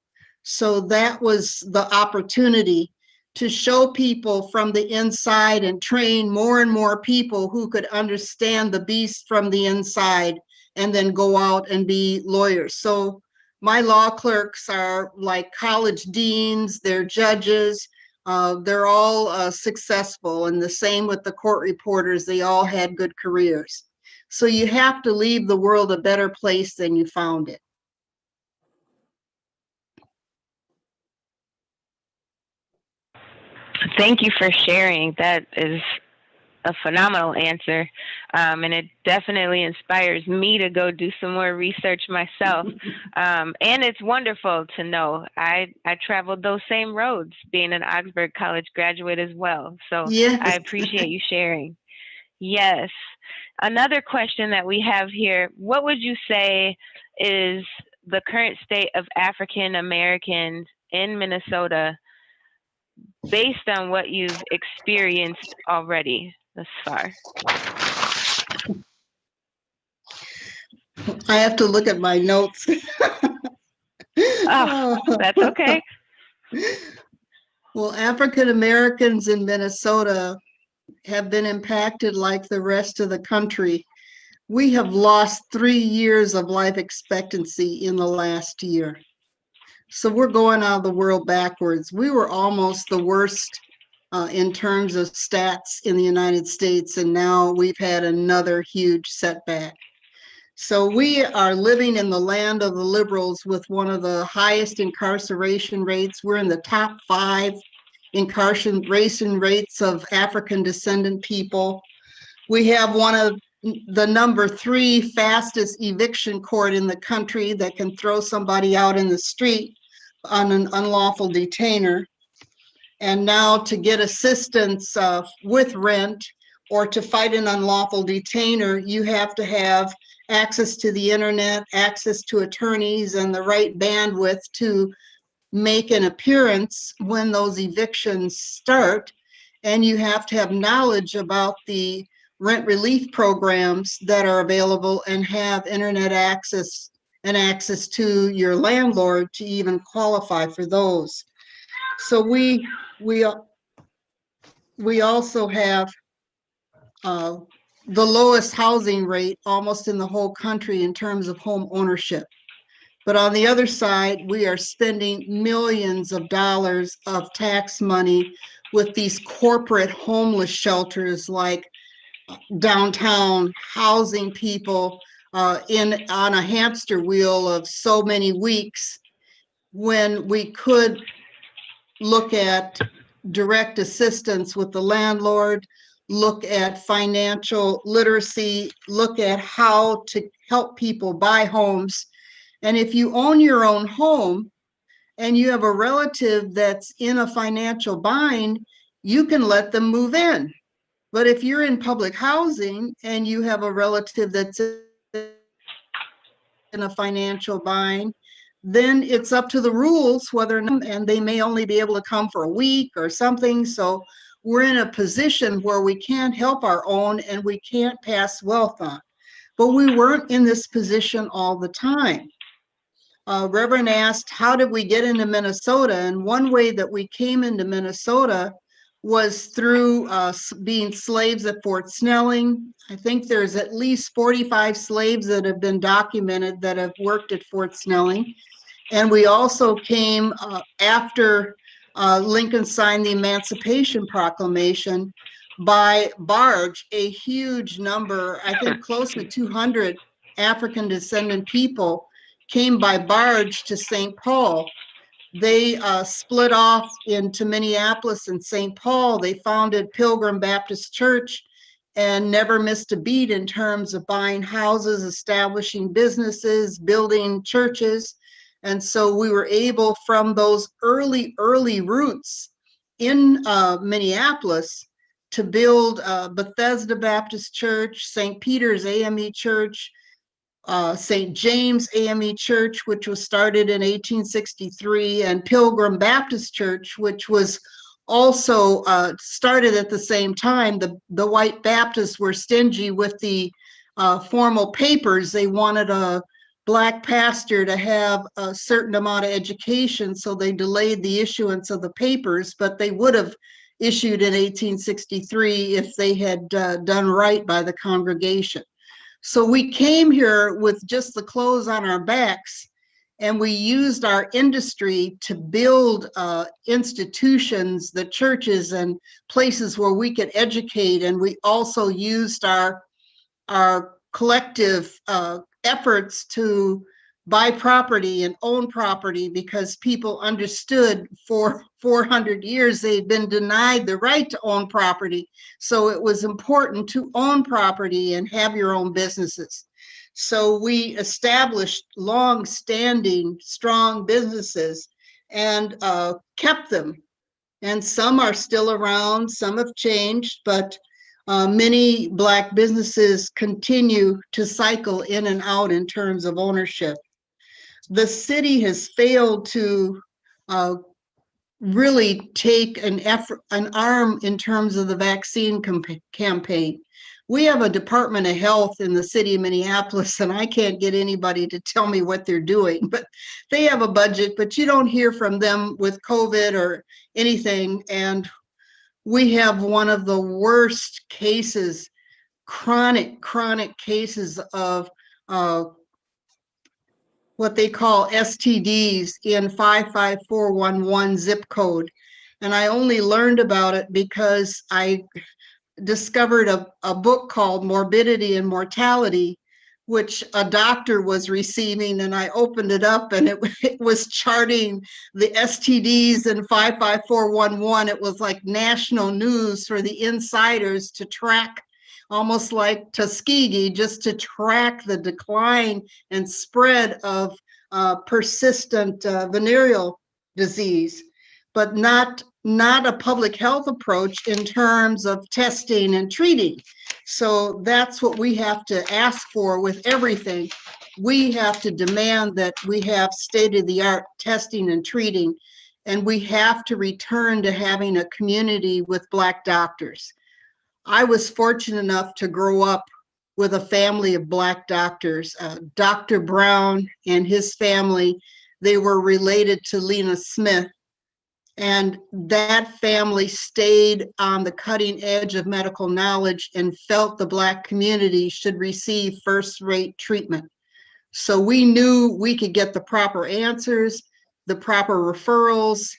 So that was the opportunity to show people from the inside and train more and more people who could understand the beast from the inside and then go out and be lawyers. So My law clerks are like college deans, they're judges, they're all successful, and the same with the court reporters, they all had good careers. So you have to leave the world a better place than you found it. Thank you for sharing. That is a phenomenal answer. And it definitely inspires me to go do some more research myself. And it's wonderful to know I traveled those same roads, being an Augsburg College graduate as well. So Yes. I appreciate you sharing. Yes. Another question that we have here, what would you say is the current state of African Americans in Minnesota based on what you've experienced already thus far? I have to look at my notes. Oh, that's okay. Well, African Americans in Minnesota have been impacted like the rest of the country. We have lost 3 years of life expectancy in the last year. So we're going out of the world backwards. We were almost the worst in terms of stats in the United States, and now we've had another huge setback. So we are living in the land of the liberals with one of the highest incarceration rates. We're in the top 5 incarceration rates of African descendant people. We have one of the number 3 fastest eviction court in the country that can throw somebody out in the street on an unlawful detainer. And now to get assistance with rent or to fight an unlawful detainer, you have to have access to the internet, access to attorneys, and the right bandwidth to make an appearance when those evictions start. And you have to have knowledge about the rent relief programs that are available and have internet access and access to your landlord to even qualify for those. So we also have the lowest housing rate almost in the whole country in terms of home ownership. But on the other side, we are spending millions of dollars of tax money with these corporate homeless shelters like downtown, housing people on a hamster wheel of so many weeks, when we could look at direct assistance with the landlord, look at financial literacy, look at how to help people buy homes. And if you own your own home and you have a relative that's in a financial bind, you can let them move in. But if you're in public housing and you have a relative that's in a financial bind, then it's up to the rules whether or not, and they may only be able to come for a week or something. So we're in a position where we can't help our own and we can't pass wealth on. But we weren't in this position all the time. Reverend asked, how did we get into Minnesota? And one way that we came into Minnesota was through being slaves at Fort Snelling. I think there's at least 45 slaves that have been documented that have worked at Fort Snelling. And we also came after Lincoln signed the Emancipation Proclamation by barge. A huge number, I think close to 200 African descendant people came by barge to St. Paul. They split off into Minneapolis and St. Paul. They founded Pilgrim Baptist Church and never missed a beat in terms of buying houses, establishing businesses, building churches. And so we were able, from those early roots in Minneapolis, to build Bethesda Baptist Church, St. Peter's AME Church, St. James AME Church, which was started in 1863, and Pilgrim Baptist Church, which was also started at the same time. The white Baptists were stingy with the formal papers. They wanted a Black pastor to have a certain amount of education, so they delayed the issuance of the papers, but they would have issued in 1863 if they had done right by the congregation. So we came here with just the clothes on our backs, And we used our industry to build institutions, the churches and places where we could educate. And we also used our collective efforts to buy property and own property, because people understood for 400 years they'd been denied the right to own property. So it was important to own property and have your own businesses. So we established long-standing, strong businesses and kept them. And some are still around, some have changed, but many Black businesses continue to cycle in and out in terms of ownership. The city has failed to really take an arm in terms of the vaccine campaign. We have a Department of Health in the city of Minneapolis, and I can't get anybody to tell me what they're doing, but they have a budget, but you don't hear from them with COVID or anything. And we have one of the worst cases, chronic cases of what they call STDs in 55411 zip code. And I only learned about it because I discovered a book called Morbidity and Mortality, which a doctor was receiving, and I opened it up and it was charting the STDs in 55411. It was like national news for the insiders to track, almost like Tuskegee, just to track the decline and spread of persistent venereal disease, but not a public health approach in terms of testing and treating. So that's what we have to ask for with everything. We have to demand that we have state-of-the-art testing and treating, and we have to return to having a community with Black doctors. I was fortunate enough to grow up with a family of Black doctors. Dr. Brown and his family, they were related to Lena Smith. And that family stayed on the cutting edge of medical knowledge and felt the Black community should receive first-rate treatment. So we knew we could get the proper answers, the proper referrals,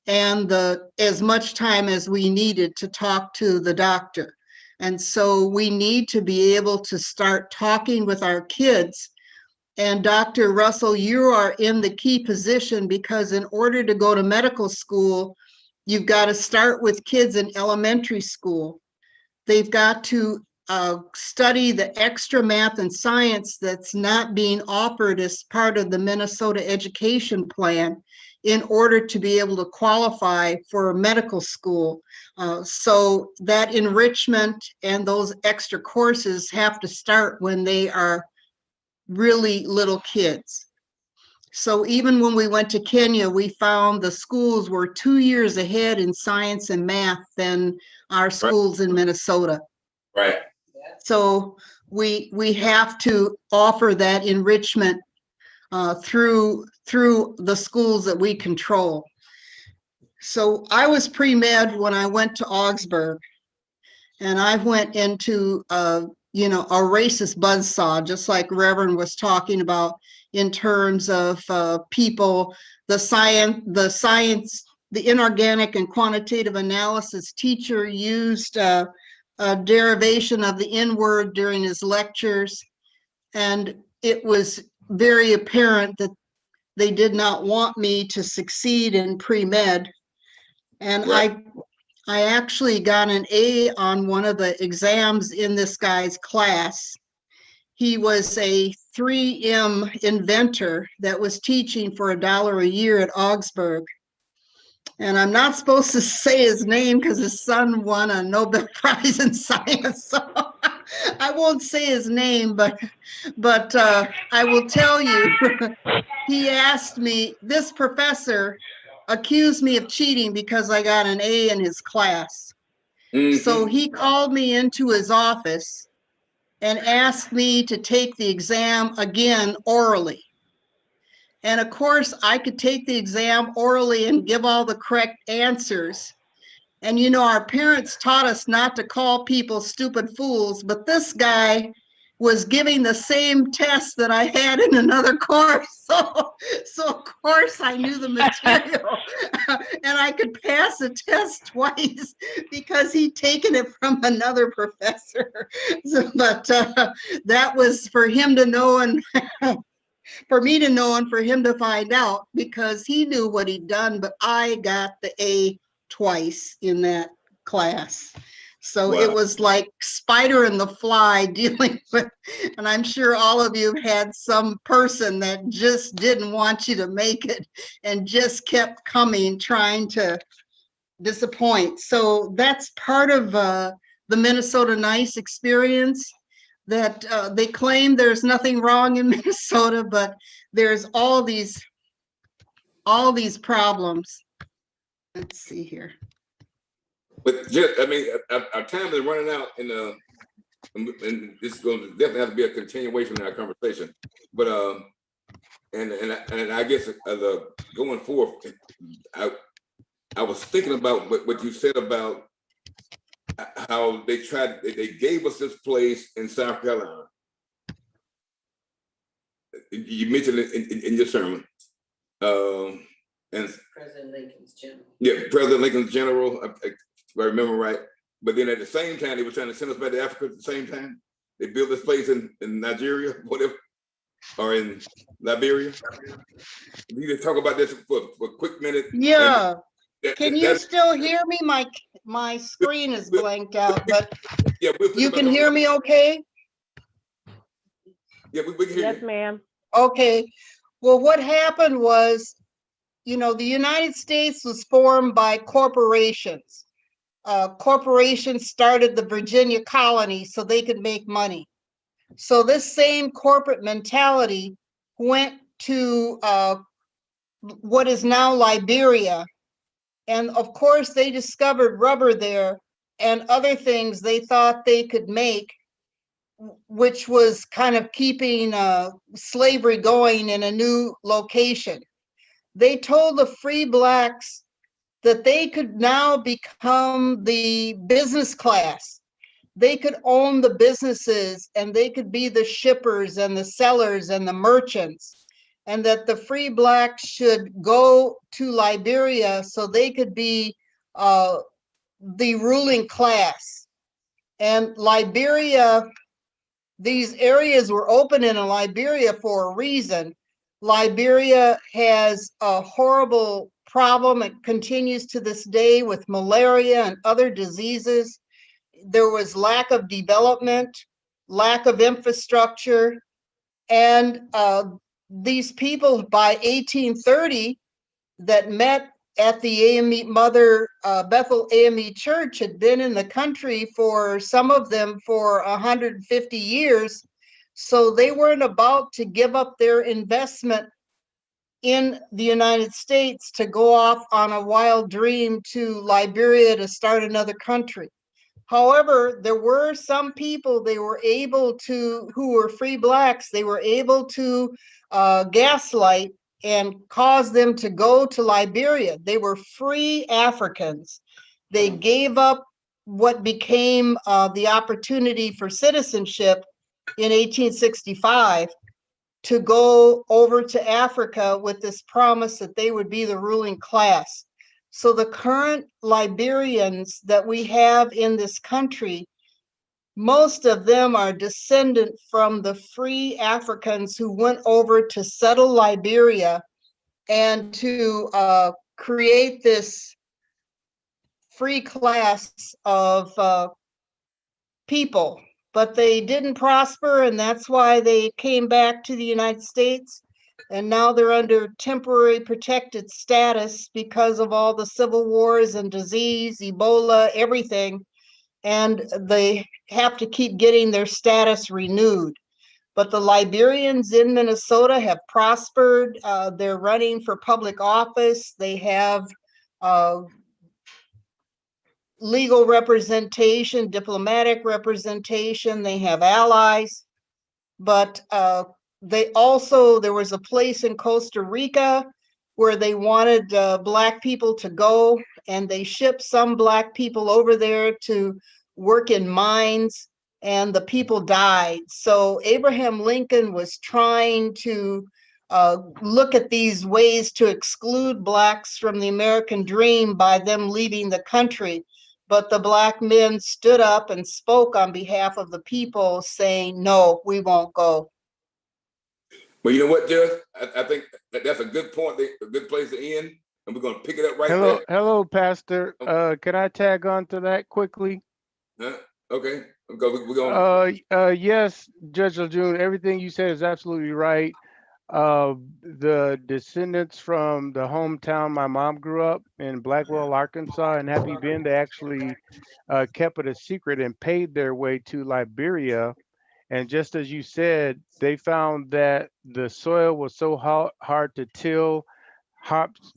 and as much time as we needed to talk to the doctor. And so we need to be able to start talking with our kids. And Dr. Russell, you are in the key position, because in order to go to medical school, you've got to start with kids in elementary school. They've got to study the extra math and science that's not being offered as part of the Minnesota education plan in order to be able to qualify for medical school. So that enrichment and those extra courses have to start when they are really little kids. So even when we went to Kenya, we found the schools were 2 years ahead in science and math than our schools in Minnesota. Right. So we have to offer that enrichment through the schools that we control. So I was pre-med when I went to Augsburg, and I went into a racist buzzsaw, just like Reverend was talking about, in terms of people, the science, the inorganic and quantitative analysis teacher used a derivation of the N-word during his lectures. And it was very apparent that they did not want me to succeed in pre-med. And Right. I actually got an A on one of the exams in this guy's class. He was a 3M inventor that was teaching for $1 a year at Augsburg. And I'm not supposed to say his name because his son won a Nobel Prize in Science. So I won't say his name, but I will tell you, he asked me, this professor accused me of cheating because I got an A in his class. Mhm. So he called me into his office and asked me to take the exam again orally. And of course, I could take the exam orally and give all the correct answers. And our parents taught us not to call people stupid fools, but this guy was giving the same test that I had in another course. So of course I knew the material and I could pass a test twice because he'd taken it from another professor. So, but that was for him to know and for me to know and for him to find out, because he knew what he'd done, but I got the A twice in that class. So Wow. it was like spider and the fly dealing with, and I'm sure all of you had some person that just didn't want you to make it and just kept coming, trying to disappoint. So that's part of the Minnesota Nice experience, that they claim there's nothing wrong in Minnesota, but there's all these problems. Let's see here. But just, I mean, our time is running out, and this is going to definitely have to be a continuation in our conversation. But and I guess going forth, I was thinking about what you said about how they gave us this place in South Carolina. You mentioned it in your sermon, and President Lincoln's general. Yeah, President Lincoln's general, if I remember right. But then at the same time, they were trying to send us back to Africa at the same time. They built this place in Nigeria, whatever, or in Liberia. You just talk about this for a quick minute. Yeah. Can you still hear me? My screen is blanked out, but yeah, you can hear me okay? Yeah, we can hear Yes, you. ma'am. Okay. Well, what happened was, you know, the United States was formed by corporations. Corporations started the Virginia colony so they could make money. So this same corporate mentality went to what is now Liberia. And of course, they discovered rubber there and other things they thought they could make, which was kind of keeping slavery going in a new location. They told the free blacks that they could now become the business class. They could own the businesses and they could be the shippers and the sellers and the merchants, and that the free blacks should go to Liberia so they could be the ruling class. And Liberia, these areas were open in Liberia for a reason. Liberia has a horrible problem. It continues to this day with malaria and other diseases. There was lack of development, lack of infrastructure, and these people by 1830 that met at the AME Mother Bethel AME Church had been in the country for some of them for 150 years. So they weren't about to give up their investment in the United States to go off on a wild dream to Liberia to start another country. However, there were some people they were able to, who were free blacks, they were able to gaslight and cause them to go to Liberia. They were free Africans. They gave up what became the opportunity for citizenship in 1865 to go over to Africa with this promise that they would be the ruling class. So the current Liberians that we have in this country, most of them are descendant from the free Africans who went over to settle Liberia and to create this free class of people. But they didn't prosper, and that's why they came back to the United States. And now they're under temporary protected status because of all the civil wars and disease, Ebola, everything. And they have to keep getting their status renewed. But the Liberians in Minnesota have prospered. They're running for public office. They have legal representation, diplomatic representation. They have allies. But they also, there was a place in Costa Rica where they wanted Black people to go, and they shipped some Black people over there to work in mines and the people died. So Abraham Lincoln was trying to look at these ways to exclude blacks from the American dream by them leaving the country. But the black men stood up and spoke on behalf of the people, saying, no, we won't go. Well, you know what, Judge? I think that's a good point, a good place to end, and we're going to pick it up right there. Hello, Pastor. Can I tag on to that quickly? Huh? Okay, we're going. Yes, Judge Lajune, everything you said is absolutely right. The descendants from the hometown my mom grew up in, Blackwell, Arkansas, and Happy Bend, they actually kept it a secret and paid their way to Liberia. And just as you said, they found that the soil was so hard to till, crops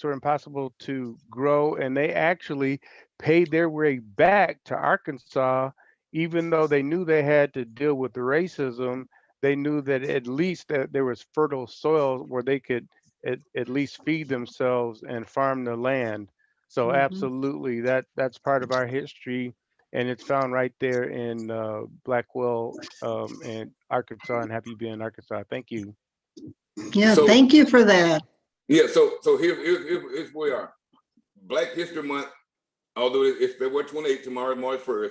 were impossible to grow, and they actually paid their way back to Arkansas, even though they knew they had to deal with the racism. They knew that at least that there was fertile soil where they could at least feed themselves and farm the land. So absolutely, that's part of our history, and it's found right there in Blackwell and Arkansas and Happy Bend, Arkansas. Thank you. Yeah, So, thank you for that. Yeah, so here's where we are. Black History Month, although it's February 28th, tomorrow, March 1st,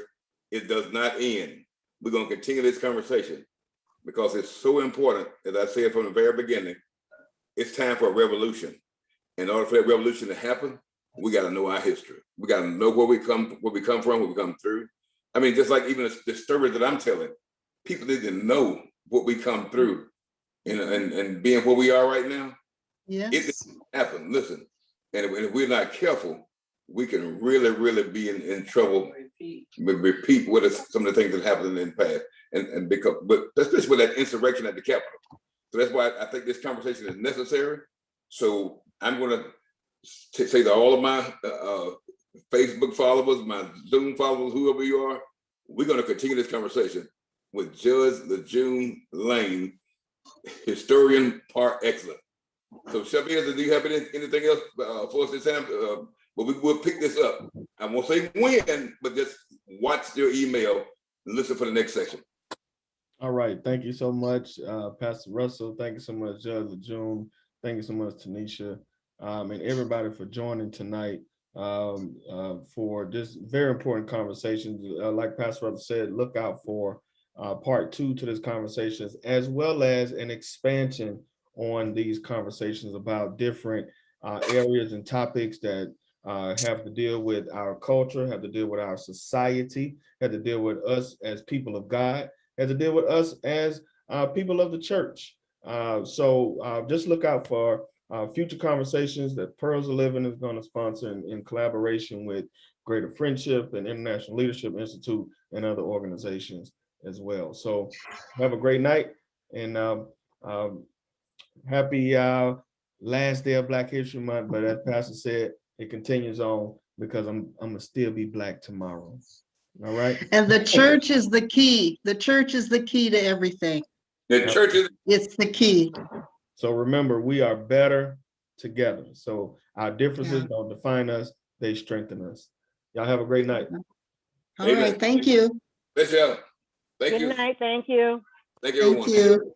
it does not end. We're going to continue this conversation because it's so important. As I said from the very beginning, it's time for a revolution. In order for that revolution to happen, we got to know our history. We got to know where we come from, where we come through. I mean, just like even the stories that I'm telling, people need to know what we come through and being where we are right now. Yes. It didn't happen. Listen, and if we're not careful, we can really be in trouble. Repeat what some of the things that happened in the past, and because, but especially with that insurrection at the Capitol. So that's why I think this conversation is necessary. So I'm going to say to all of my Facebook followers, my Zoom followers, whoever you are, we're going to continue this conversation with Judge Lajune Lange, historian par excellence. So, Shabir, do you have anything else for us this time? But we'll pick this up. I won't say when, but just watch your email and listen for the next section. All right. Thank you so much, Pastor Russell. Thank you so much, Judge Lajune. Thank you so much, Tanisha, and everybody for joining tonight for this very important conversation. Like Pastor Russell said, look out for part 2 to this conversation, as well as an expansion on these conversations about different areas and topics that have to deal with our culture, have to deal with our society, have to deal with us as people of God, have to deal with us as people of the church. So just look out for future conversations that Pearls of Living is going to sponsor in collaboration with Greater Friendship and International Leadership Institute and other organizations as well. So have a great night, and happy last day of Black History Month. But as Pastor said, it continues on because I'm gonna still be black tomorrow. All right. And the church is the key. The church is the key to everything. The church is. It's the key. So remember, we are better together. So our differences don't define us; they strengthen us. Y'all have a great night. All right. Thank you. Let's go. Thank you. Good night. Thank you. Thank you, Thank everyone. you.